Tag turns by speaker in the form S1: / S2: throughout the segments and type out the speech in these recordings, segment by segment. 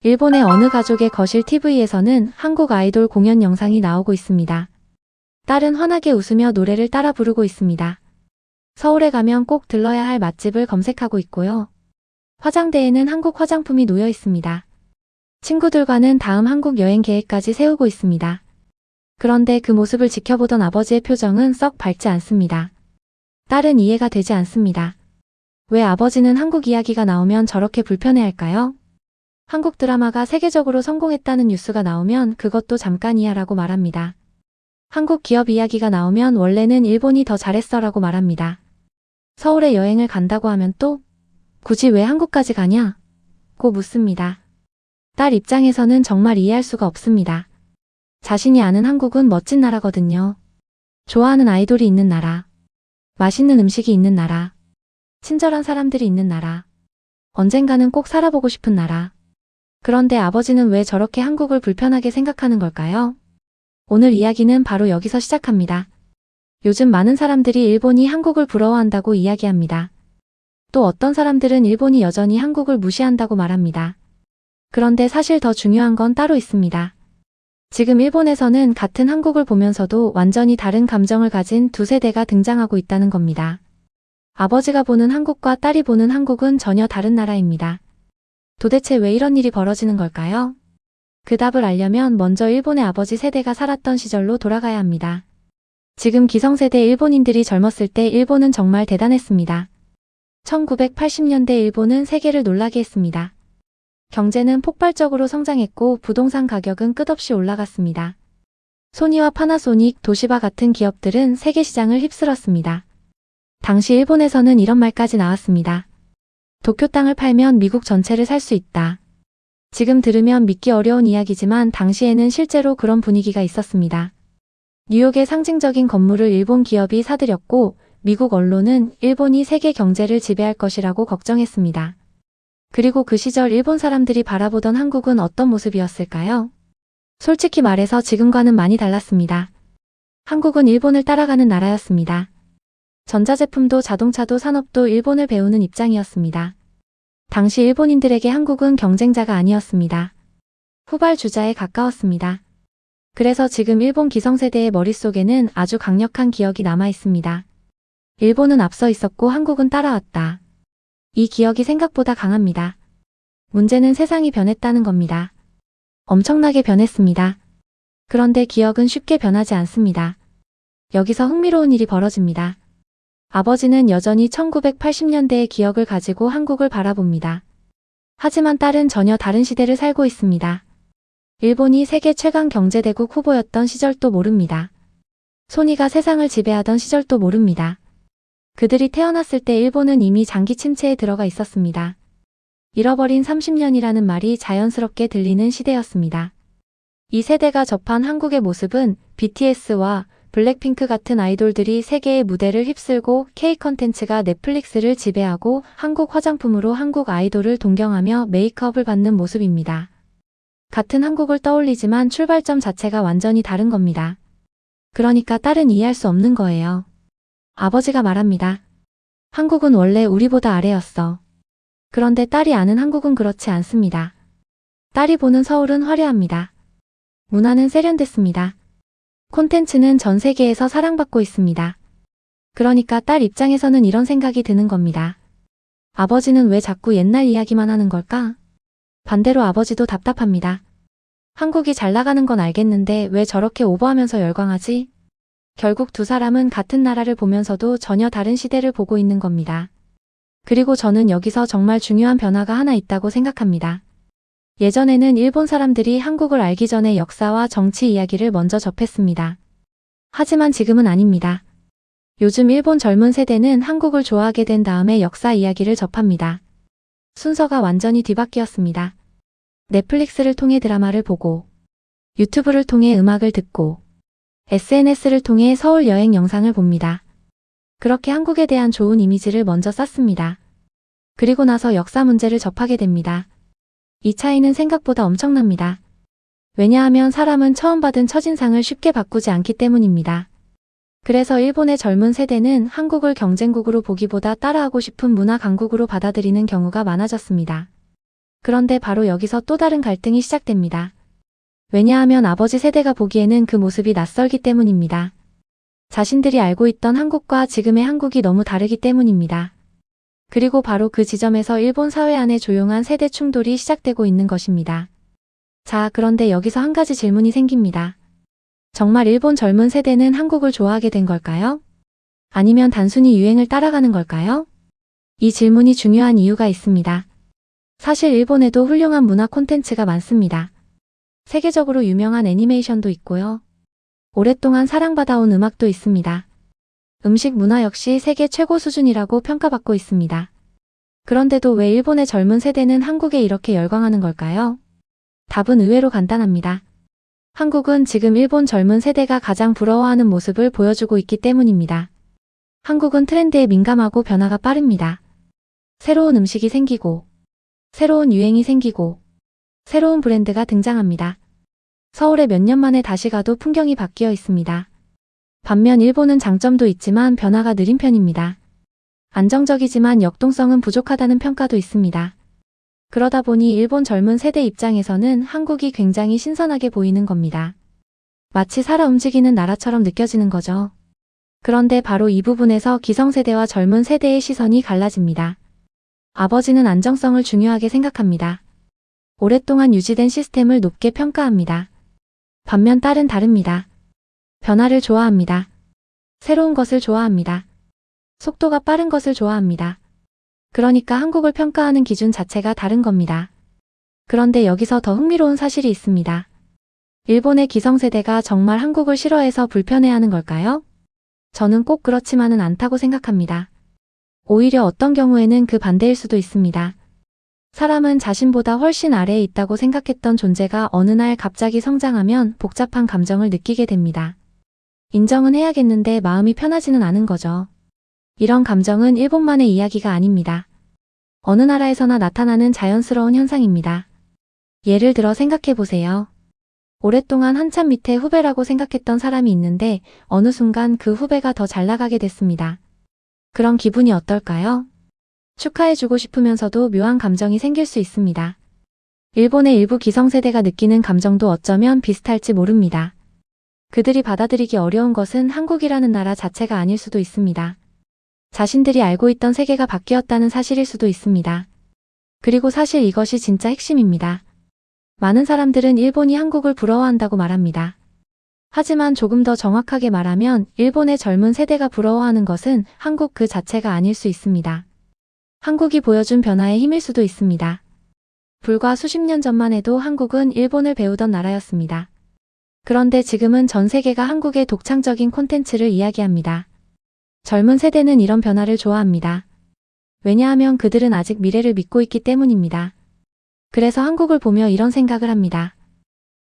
S1: 일본의 어느 가족의 거실 TV에서는 한국 아이돌 공연 영상이 나오고 있습니다. 딸은 환하게 웃으며 노래를 따라 부르고 있습니다. 서울에 가면 꼭 들러야 할 맛집을 검색하고 있고요. 화장대에는 한국 화장품이 놓여 있습니다. 친구들과는 다음 한국 여행 계획까지 세우고 있습니다. 그런데 그 모습을 지켜보던 아버지의 표정은 썩 밝지 않습니다. 딸은 이해가 되지 않습니다. 왜 아버지는 한국 이야기가 나오면 저렇게 불편해할까요? 한국 드라마가 세계적으로 성공했다는 뉴스가 나오면 그것도 잠깐이야 라고 말합니다. 한국 기업 이야기가 나오면 원래는 일본이 더 잘했어 라고 말합니다. 서울에 여행을 간다고 하면 또 굳이 왜 한국까지 가냐? 고 묻습니다. 딸 입장에서는 정말 이해할 수가 없습니다. 자신이 아는 한국은 멋진 나라거든요. 좋아하는 아이돌이 있는 나라, 맛있는 음식이 있는 나라, 친절한 사람들이 있는 나라, 언젠가는 꼭 살아보고 싶은 나라. 그런데 아버지는 왜 저렇게 한국을 불편하게 생각하는 걸까요? 오늘 이야기는 바로 여기서 시작합니다. 요즘 많은 사람들이 일본이 한국을 부러워한다고 이야기합니다. 또 어떤 사람들은 일본이 여전히 한국을 무시한다고 말합니다. 그런데 사실 더 중요한 건 따로 있습니다. 지금 일본에서는 같은 한국을 보면서도 완전히 다른 감정을 가진 두 세대가 등장하고 있다는 겁니다. 아버지가 보는 한국과 딸이 보는 한국은 전혀 다른 나라입니다. 도대체 왜 이런 일이 벌어지는 걸까요? 그 답을 알려면 먼저 일본의 아버지 세대가 살았던 시절로 돌아가야 합니다. 지금 기성세대 일본인들이 젊었을 때 일본은 정말 대단했습니다. 1980년대 일본은 세계를 놀라게 했습니다. 경제는 폭발적으로 성장했고 부동산 가격은 끝없이 올라갔습니다. 소니와 파나소닉, 도시바 같은 기업들은 세계 시장을 휩쓸었습니다. 당시 일본에서는 이런 말까지 나왔습니다. 도쿄 땅을 팔면 미국 전체를 살 수 있다. 지금 들으면 믿기 어려운 이야기지만 당시에는 실제로 그런 분위기가 있었습니다. 뉴욕의 상징적인 건물을 일본 기업이 사들였고 미국 언론은 일본이 세계 경제를 지배할 것이라고 걱정했습니다. 그리고 그 시절 일본 사람들이 바라보던 한국은 어떤 모습이었을까요? 솔직히 말해서 지금과는 많이 달랐습니다. 한국은 일본을 따라가는 나라였습니다. 전자제품도 자동차도 산업도 일본을 배우는 입장이었습니다. 당시 일본인들에게 한국은 경쟁자가 아니었습니다. 후발주자에 가까웠습니다. 그래서 지금 일본 기성세대의 머릿속에는 아주 강력한 기억이 남아 있습니다. 일본은 앞서 있었고 한국은 따라왔다. 이 기억이 생각보다 강합니다. 문제는 세상이 변했다는 겁니다. 엄청나게 변했습니다. 그런데 기억은 쉽게 변하지 않습니다. 여기서 흥미로운 일이 벌어집니다. 아버지는 여전히 1980년대의 기억을 가지고 한국을 바라봅니다. 하지만 딸은 전혀 다른 시대를 살고 있습니다. 일본이 세계 최강 경제대국 후보였던 시절도 모릅니다. 소니가 세상을 지배하던 시절도 모릅니다. 그들이 태어났을 때 일본은 이미 장기 침체에 들어가 있었습니다. 잃어버린 30년이라는 말이 자연스럽게 들리는 시대였습니다. 이 세대가 접한 한국의 모습은 BTS와 블랙핑크 같은 아이돌들이 세계의 무대를 휩쓸고 K-컨텐츠가 넷플릭스를 지배하고 한국 화장품으로 한국 아이돌을 동경하며 메이크업을 받는 모습입니다. 같은 한국을 떠올리지만 출발점 자체가 완전히 다른 겁니다. 그러니까 딸은 이해할 수 없는 거예요. 아버지가 말합니다. 한국은 원래 우리보다 아래였어. 그런데 딸이 아는 한국은 그렇지 않습니다. 딸이 보는 서울은 화려합니다. 문화는 세련됐습니다. 콘텐츠는 전 세계에서 사랑받고 있습니다. 그러니까 딸 입장에서는 이런 생각이 드는 겁니다. 아버지는 왜 자꾸 옛날 이야기만 하는 걸까? 반대로 아버지도 답답합니다. 한국이 잘 나가는 건 알겠는데 왜 저렇게 오버하면서 열광하지? 결국 두 사람은 같은 나라를 보면서도 전혀 다른 시대를 보고 있는 겁니다. 그리고 저는 여기서 정말 중요한 변화가 하나 있다고 생각합니다. 예전에는 일본 사람들이 한국을 알기 전에 역사와 정치 이야기를 먼저 접했습니다. 하지만 지금은 아닙니다. 요즘 일본 젊은 세대는 한국을 좋아하게 된 다음에 역사 이야기를 접합니다. 순서가 완전히 뒤바뀌었습니다. 넷플릭스를 통해 드라마를 보고, 유튜브를 통해 음악을 듣고, SNS를 통해 서울 여행 영상을 봅니다. 그렇게 한국에 대한 좋은 이미지를 먼저 쌓습니다. 그리고 나서 역사 문제를 접하게 됩니다. 이 차이는 생각보다 엄청납니다. 왜냐하면 사람은 처음 받은 첫인상을 쉽게 바꾸지 않기 때문입니다. 그래서 일본의 젊은 세대는 한국을 경쟁국으로 보기보다 따라하고 싶은 문화 강국으로 받아들이는 경우가 많아졌습니다. 그런데 바로 여기서 또 다른 갈등이 시작됩니다. 왜냐하면 아버지 세대가 보기에는 그 모습이 낯설기 때문입니다. 자신들이 알고 있던 한국과 지금의 한국이 너무 다르기 때문입니다. 그리고 바로 그 지점에서 일본 사회 안에 조용한 세대 충돌이 시작되고 있는 것입니다. 자, 그런데 여기서 한 가지 질문이 생깁니다. 정말 일본 젊은 세대는 한국을 좋아하게 된 걸까요? 아니면 단순히 유행을 따라가는 걸까요? 이 질문이 중요한 이유가 있습니다. 사실 일본에도 훌륭한 문화 콘텐츠가 많습니다. 세계적으로 유명한 애니메이션도 있고요. 오랫동안 사랑받아온 음악도 있습니다. 음식 문화 역시 세계 최고 수준이라고 평가받고 있습니다. 그런데도 왜 일본의 젊은 세대는 한국에 이렇게 열광하는 걸까요? 답은 의외로 간단합니다. 한국은 지금 일본 젊은 세대가 가장 부러워하는 모습을 보여주고 있기 때문입니다. 한국은 트렌드에 민감하고 변화가 빠릅니다. 새로운 음식이 생기고, 새로운 유행이 생기고, 새로운 브랜드가 등장합니다. 서울에 몇 년 만에 다시 가도 풍경이 바뀌어 있습니다. 반면 일본은 장점도 있지만 변화가 느린 편입니다. 안정적이지만 역동성은 부족하다는 평가도 있습니다. 그러다 보니 일본 젊은 세대 입장에서는 한국이 굉장히 신선하게 보이는 겁니다. 마치 살아 움직이는 나라처럼 느껴지는 거죠. 그런데 바로 이 부분에서 기성세대와 젊은 세대의 시선이 갈라집니다. 아버지는 안정성을 중요하게 생각합니다. 오랫동안 유지된 시스템을 높게 평가합니다. 반면 딸은 다릅니다. 변화를 좋아합니다. 새로운 것을 좋아합니다. 속도가 빠른 것을 좋아합니다. 그러니까 한국을 평가하는 기준 자체가 다른 겁니다. 그런데 여기서 더 흥미로운 사실이 있습니다. 일본의 기성세대가 정말 한국을 싫어해서 불편해하는 걸까요? 저는 꼭 그렇지만은 않다고 생각합니다. 오히려 어떤 경우에는 그 반대일 수도 있습니다. 사람은 자신보다 훨씬 아래에 있다고 생각했던 존재가 어느 날 갑자기 성장하면 복잡한 감정을 느끼게 됩니다. 인정은 해야겠는데 마음이 편하지는 않은 거죠. 이런 감정은 일본만의 이야기가 아닙니다. 어느 나라에서나 나타나는 자연스러운 현상입니다. 예를 들어 생각해보세요. 오랫동안 한참 밑에 후배라고 생각했던 사람이 있는데 어느 순간 그 후배가 더 잘 나가게 됐습니다. 그런 기분이 어떨까요? 축하해주고 싶으면서도 묘한 감정이 생길 수 있습니다. 일본의 일부 기성세대가 느끼는 감정도 어쩌면 비슷할지 모릅니다. 그들이 받아들이기 어려운 것은 한국이라는 나라 자체가 아닐 수도 있습니다. 자신들이 알고 있던 세계가 바뀌었다는 사실일 수도 있습니다. 그리고 사실 이것이 진짜 핵심입니다. 많은 사람들은 일본이 한국을 부러워한다고 말합니다. 하지만 조금 더 정확하게 말하면 일본의 젊은 세대가 부러워하는 것은 한국 그 자체가 아닐 수 있습니다. 한국이 보여준 변화의 힘일 수도 있습니다. 불과 수십 년 전만 해도 한국은 일본을 배우던 나라였습니다. 그런데 지금은 전 세계가 한국의 독창적인 콘텐츠를 이야기합니다. 젊은 세대는 이런 변화를 좋아합니다. 왜냐하면 그들은 아직 미래를 믿고 있기 때문입니다. 그래서 한국을 보며 이런 생각을 합니다.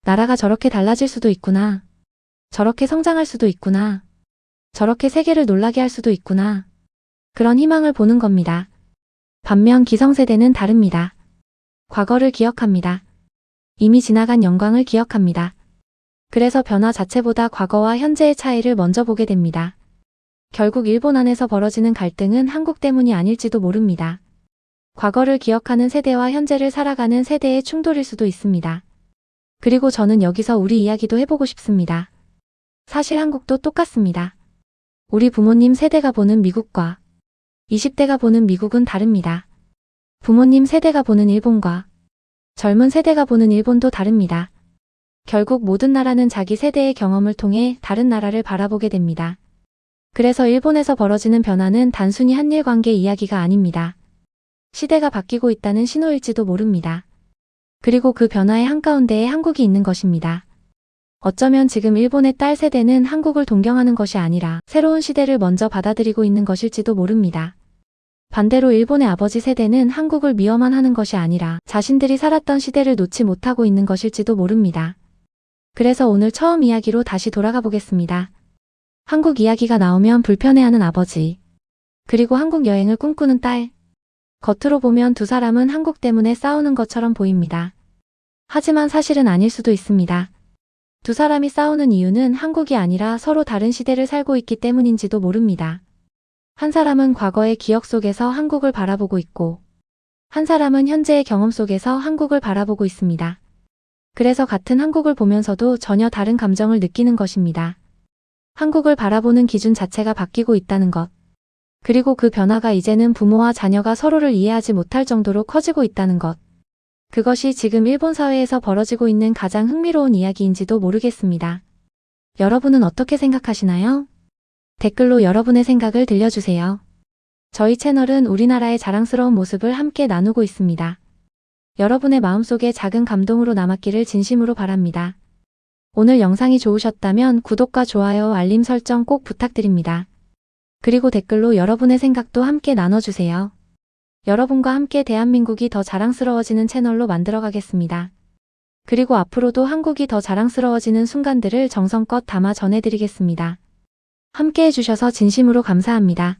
S1: 나라가 저렇게 달라질 수도 있구나. 저렇게 성장할 수도 있구나. 저렇게 세계를 놀라게 할 수도 있구나. 그런 희망을 보는 겁니다. 반면 기성세대는 다릅니다. 과거를 기억합니다. 이미 지나간 영광을 기억합니다. 그래서 변화 자체보다 과거와 현재의 차이를 먼저 보게 됩니다. 결국 일본 안에서 벌어지는 갈등은 한국 때문이 아닐지도 모릅니다. 과거를 기억하는 세대와 현재를 살아가는 세대의 충돌일 수도 있습니다. 그리고 저는 여기서 우리 이야기도 해보고 싶습니다. 사실 한국도 똑같습니다. 우리 부모님 세대가 보는 미국과 20대가 보는 미국은 다릅니다. 부모님 세대가 보는 일본과 젊은 세대가 보는 일본도 다릅니다. 결국 모든 나라는 자기 세대의 경험을 통해 다른 나라를 바라보게 됩니다. 그래서 일본에서 벌어지는 변화는 단순히 한일 관계 이야기가 아닙니다. 시대가 바뀌고 있다는 신호일지도 모릅니다. 그리고 그 변화의 한가운데에 한국이 있는 것입니다. 어쩌면 지금 일본의 딸 세대는 한국을 동경하는 것이 아니라 새로운 시대를 먼저 받아들이고 있는 것일지도 모릅니다. 반대로 일본의 아버지 세대는 한국을 미워만 하는 것이 아니라 자신들이 살았던 시대를 놓지 못하고 있는 것일지도 모릅니다. 그래서 오늘 처음 이야기로 다시 돌아가 보겠습니다. 한국 이야기가 나오면 불편해하는 아버지, 그리고 한국 여행을 꿈꾸는 딸. 겉으로 보면 두 사람은 한국 때문에 싸우는 것처럼 보입니다. 하지만 사실은 아닐 수도 있습니다. 두 사람이 싸우는 이유는 한국이 아니라 서로 다른 시대를 살고 있기 때문인지도 모릅니다. 한 사람은 과거의 기억 속에서 한국을 바라보고 있고, 한 사람은 현재의 경험 속에서 한국을 바라보고 있습니다. 그래서 같은 한국을 보면서도 전혀 다른 감정을 느끼는 것입니다. 한국을 바라보는 기준 자체가 바뀌고 있다는 것. 그리고 그 변화가 이제는 부모와 자녀가 서로를 이해하지 못할 정도로 커지고 있다는 것. 그것이 지금 일본 사회에서 벌어지고 있는 가장 흥미로운 이야기인지도 모르겠습니다. 여러분은 어떻게 생각하시나요? 댓글로 여러분의 생각을 들려주세요. 저희 채널은 우리나라의 자랑스러운 모습을 함께 나누고 있습니다. 여러분의 마음속에 작은 감동으로 남았기를 진심으로 바랍니다. 오늘 영상이 좋으셨다면 구독과 좋아요, 알림 설정 꼭 부탁드립니다. 그리고 댓글로 여러분의 생각도 함께 나눠주세요. 여러분과 함께 대한민국이 더 자랑스러워지는 채널로 만들어가겠습니다. 그리고 앞으로도 한국이 더 자랑스러워지는 순간들을 정성껏 담아 전해드리겠습니다. 함께 해주셔서 진심으로 감사합니다.